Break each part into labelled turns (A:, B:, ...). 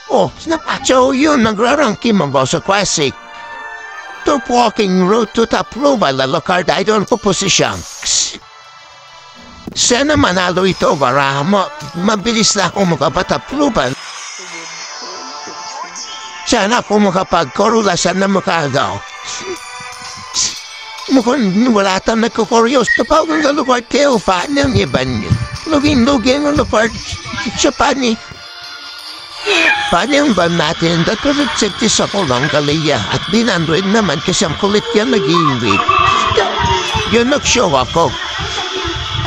A: Oh, so yun, nagrarangkim ako sa classic. Top walking route to top approval na Locard Idol ko posisyon. Sana manalo ito para mabilis na ako makapag-approval. Sana ako makapag-korula sana makagaw. Mukhang wala tang nagkukuryos. Kapag ang Locard kayo pa ng iban niyo. Lugin ang Locard sa pani. Paano ba natin nagkarogsagtis ako ng kaliya at binandroid naman kasi ang kulit yan nag-iwit. Yun nag-show ako.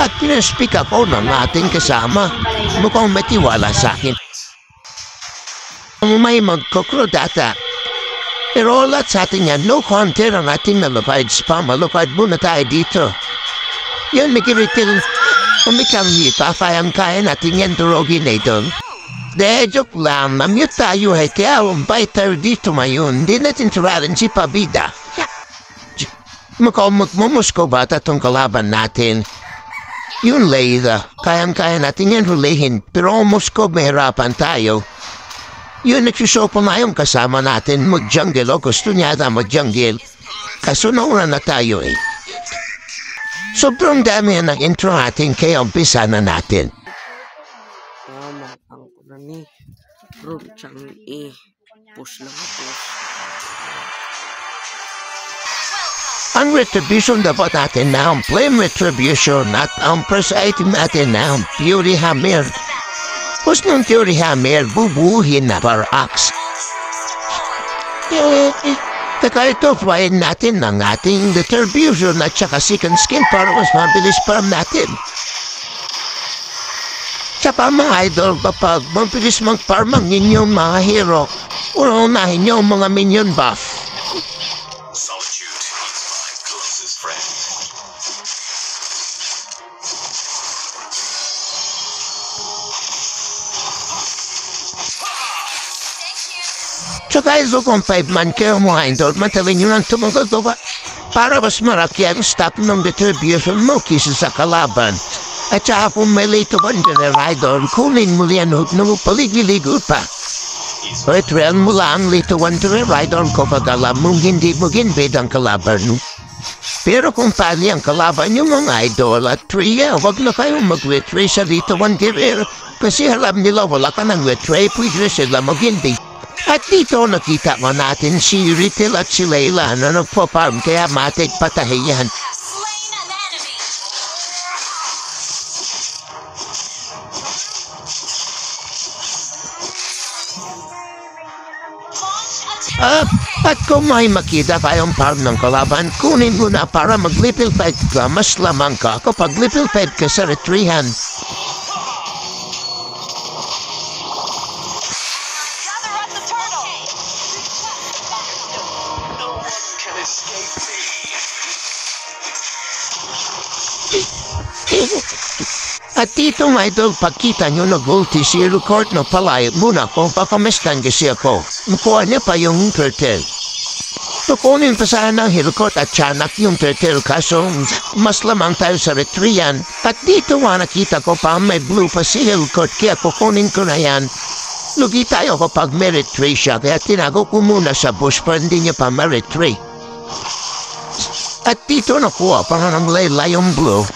A: At pinaspeak ako ng ating kasama. Mukhang matiwala sa akin. May magkukrodata. Pero lahat sa atin yan, no counter ang ating nalupad spam. Malupad muna tayo dito. Yun, nagkiritil. Umikang dito, afayang kaya natin yan durogin na ito. De, joke lang, namute tayo ay kaya umpay tayo dito ngayon. Di natin turaran si Pabida. Mukhang magmumusko ba itong kalaban natin? Yun, Leila, kayang-kaya natin yan hulihin, pero umusko mahirapan tayo. Yun, nagsusopo na yung kasama natin, mag-jungle o gusto niya na mag-jungle. Kaso nauna na tayo eh. Sobrang dami ng intro natin kaya umpisa na natin.
B: Ni bro cang push lang ako.
A: Ang retribution dapat natin na ang flame retribution at ang first item natin na ang Fury Hammer. Kung ng Fury Hammer, bubuhin na para axe. Kaya ito, flying natin ng ating retribution at saka second skin para mas mabilis para natin. Tsaka mga idol, kapag mabilis mag-farm ang inyong mga hero, unahin niyo ang mga minion buff.
C: Solitude is my closest friend.
A: Tsaka idol kung 5-man kayo mga idol, mataling nyo lang tumagagawa para mas maraki ang stop ng retribution mo kisa sa kalaban. At saka kung may late one na rider, kunin mo yan ng paligiligo pa. Retrail mo lang late one to rider ko pag alam mong hindi mo ginbid ang kalaban mo. Pero kung pali ang kalaban yung mga idol at tria, wag na kayong mag-retray sa late one career kasi alam nila wala ka ng retray, pwede sila mag-ginbid. At dito nakita mo natin si Retail at si Leila na nagpa-farm kaya matik patahiyan. At kung may makita kayong farm ng kalaban, kunin mo na para mag-level 5 ka, mas lamang ka kapag level 5 ka sa retrihan. At dito mga idol, pagkita nyo nag-ulti si Record na palay muna kung papamestan kasi ako. Nakuha niya pa yung turtle. Tukunin pa sana ng Record at Chanak yung turtle kaso mas lamang tayo sa retrian. At dito nakita ko pa may blue pa si Record kaya kukunin ko na yan. Lugi tayo kapag may retray siya kaya tinago ko muna sa bush para hindi niya pa ma-retray. At dito nakuha pa nga ng Layla yung blue.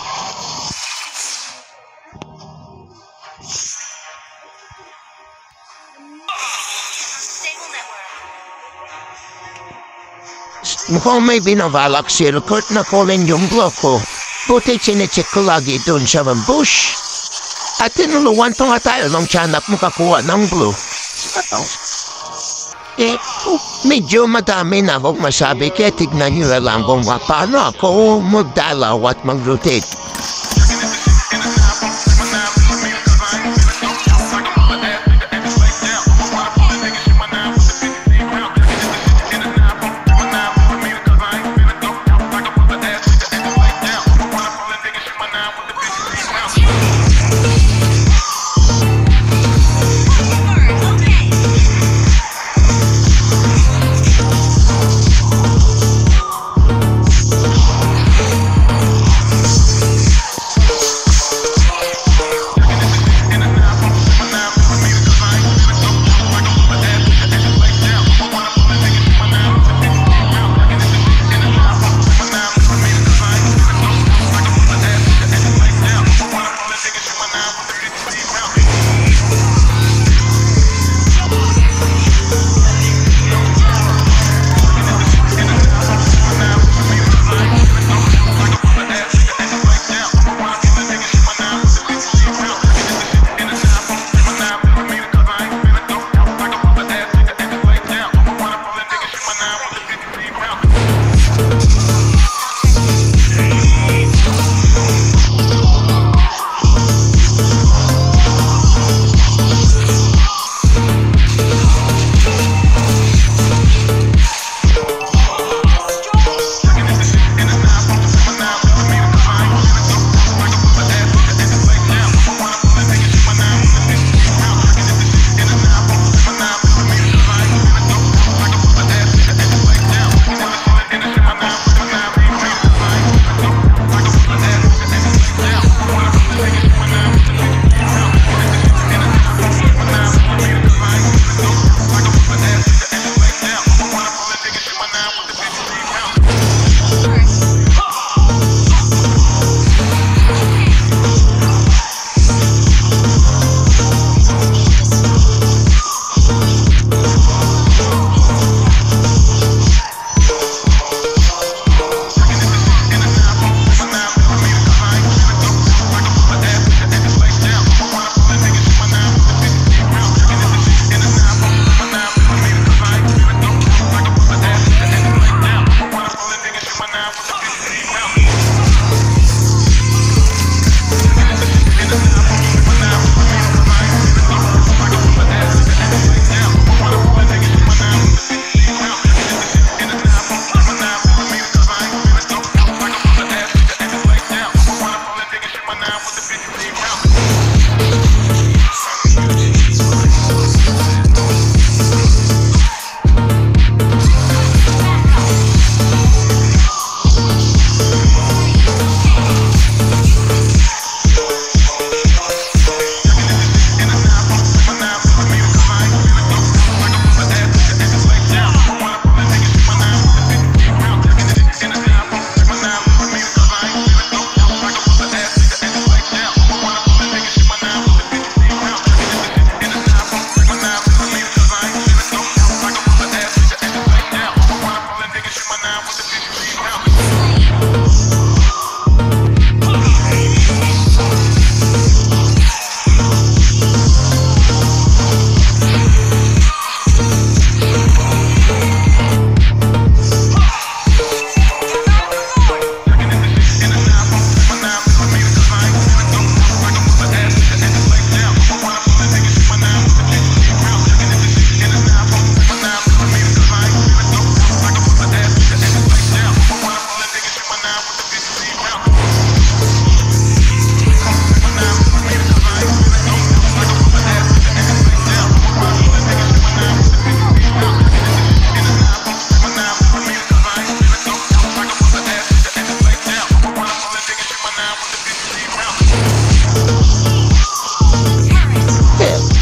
A: Mukhang may binabalak si Record na kulin yung block ko. Buti chinecheck ko lagi doon sa bush. At tinuluan pa nga tayo ng Chanak makakuha ng blue. Medyo madami na akong masabi kaya tignan nyo na lang kung paano ako magdalaw at mag-rotate.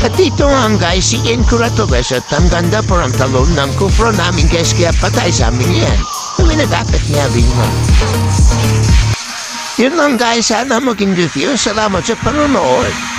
A: At dito nga guys, si Incuratoress at ang ganda po ang talon ng kufro namin guys, kaya patay sa amin yan. Kami nagkakit niya mo. Yun lang guys, sana maging review. Salamat sa panonood.